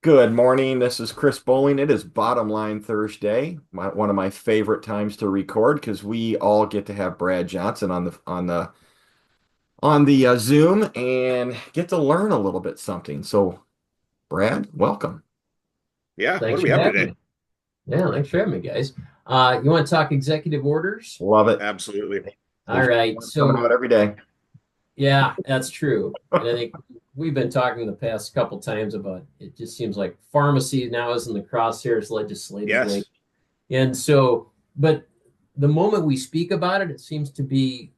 Good morning. This is Chris Bowling. It is Bottom Line Thursday, one of my favorite times to record because we all get to have Brad Johnson on the Zoom and get to learn a little bit something. So, Brad, welcome. Yeah, what do Thanks we for have having today? me. Yeah, thanks for having me, guys. You want to talk executive orders? Love it. Absolutely. All There's right. one coming out So, every day. yeah, that's true. And I think we've been talking the past couple times about it just seems like pharmacy now is in the crosshairs legislatively. Yes. And so, but the moment we speak about it, it seems to be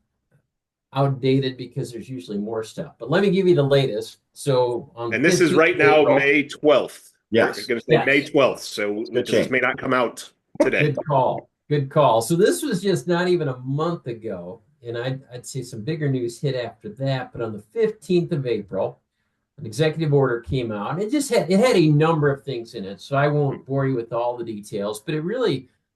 outdated because there's usually more stuff. But let me give you the latest. So, on the And this is 15th right of now, April, May 12th. We're Yes, going to say May yes, 12th. So, good because this change. may not come out today. good call. Good call. So this was just not even a month ago, and I'd say some bigger news hit after that. But on the 15th of April, an executive order came out. It had a number of things in it, so I won't bore you with all the details. But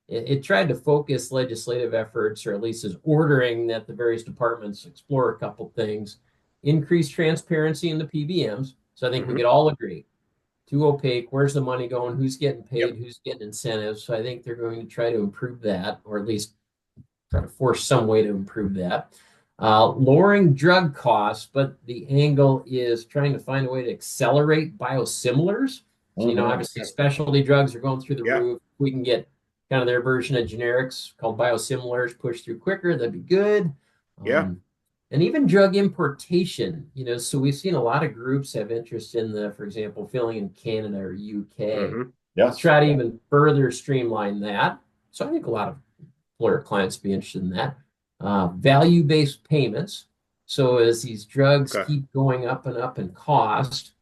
it tried to focus legislative efforts, or at least is ordering that the various departments explore a couple things, increase transparency in the PBMs. So I think we Hmm. could all agree too opaque. Where's the money going? Who's getting paid? Yep. Who's getting incentives? So I think they're going to try to improve that, or at least try to force some way to improve that. Lowering drug costs, but the angle is trying to find a way to accelerate biosimilars. So, Hmm. obviously, specialty drugs are going through the Yeah. roof. We can get kind of their version of generics called biosimilars pushed through quicker. That'd be good. Yeah. Um, and even drug importation, so we've seen a lot of groups have interest in for example, filling in Canada or UK Hmm. to Yes. try to even further streamline that. So I think a lot of employer clients be interested in that. Value-based payments. So as these drugs Okay. keep going up and up in cost,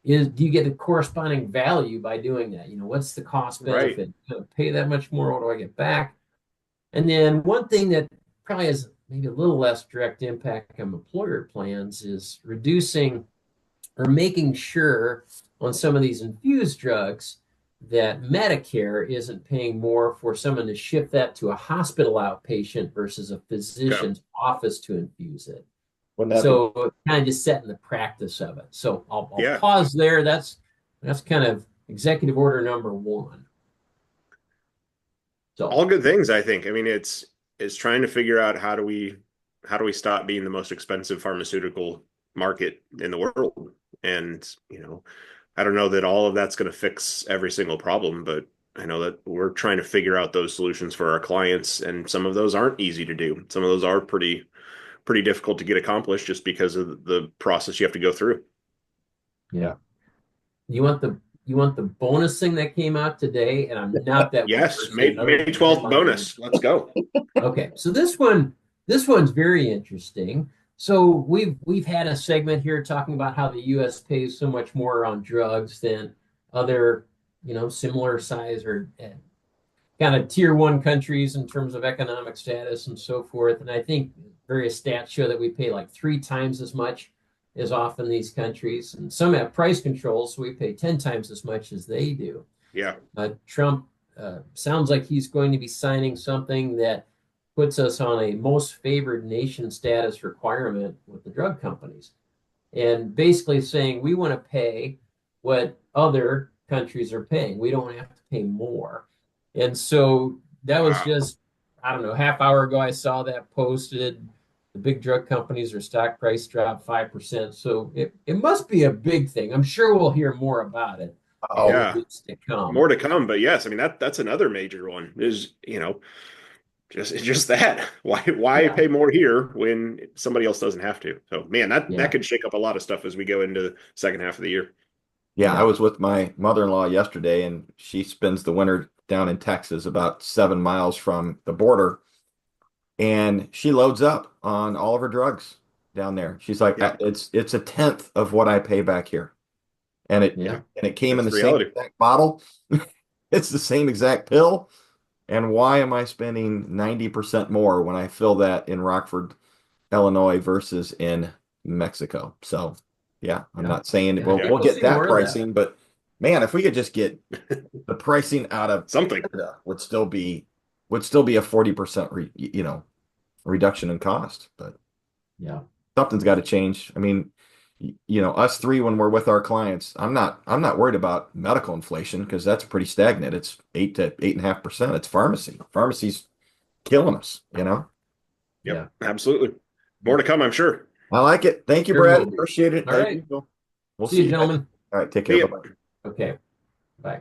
do you get a corresponding value by doing that? What's the cost Right. benefit? Pay that much more, what do I get back? And then one thing that probably has maybe a little less direct impact on employer plans is reducing or making sure on some of these infused drugs that Medicare isn't paying more for someone to ship that to a hospital outpatient versus a Okay. physician's office to infuse it. Wouldn't that be? So kind of just setting the practice of it. So I'll Yeah. pause there. That's kind of executive order number one. So All good things, I think. I mean, it's trying to figure out how do we stop being the most expensive pharmaceutical market in the world? And, I don't know that all of that's going to fix every single problem, but I know that we're trying to figure out those solutions for our clients, and some of those aren't easy to do. Some of those are pretty difficult to get accomplished just because of the process you have to go through. yeah, you want the bonus thing that came out today, and I'm not that one Yes, person. May 12th bonus. Let's go. Okay, so this one's very interesting. So we've had a segment here talking about how the U.S. pays so much more on drugs than other, similar size or kind of tier one countries in terms of economic status and so forth. And I think various stats show that we pay like three times as much as often these countries. And some have price controls, so we pay 10 times as much as they do. Yeah. Trump sounds like he's going to be signing something that puts us on a most favored nation status requirement with the drug companies. And basically saying we want to pay what other countries are paying. We don't have to pay more. And so that was Wow. just, I don't know, half hour ago I saw that posted. The big drug companies, their stock price dropped 5%. So it must be a big thing. I'm sure we'll hear more about it in the Oh, Yeah. weeks to come. More to come, but yes, I mean that's another major one is, just that. Why Yeah. pay more here when somebody else doesn't have to? So man, that Yeah. could shake up a lot of stuff as we go into the second half of the year. yeah. I Yeah. was with my mother-in-law yesterday, and she spends the winter down in Texas, about 7 miles from the border. And she loads up on all of her drugs down there. She's like, Yep. It's a tenth of what I pay back here." And it Yeah. and it came in That's the the same reality. exact bottle. It's the same exact pill. And why am I spending 90% more when I fill that in Rockford, Illinois versus in Mexico? So yeah, I'm Yeah. not saying Yeah. I we'll think Yep. we'll we'll get see that more of that. pricing, but man, if we could just get the pricing out of Something. Canada would still be a 40% reduction in cost. But Yeah. something's got to change. I mean, us three when we're with our clients, I'm not worried about medical inflation because that's pretty stagnant. It's 8 to 8.5%. It's pharmacy. Pharmacy's killing us. Yep, absolutely. More to come, I'm sure. I like it. Thank you, There Brad. will be. Appreciate it. All As right. usual. We'll See see you, you guys. gentlemen. All right, take See care. ya. Bye-bye. Okay. Bye.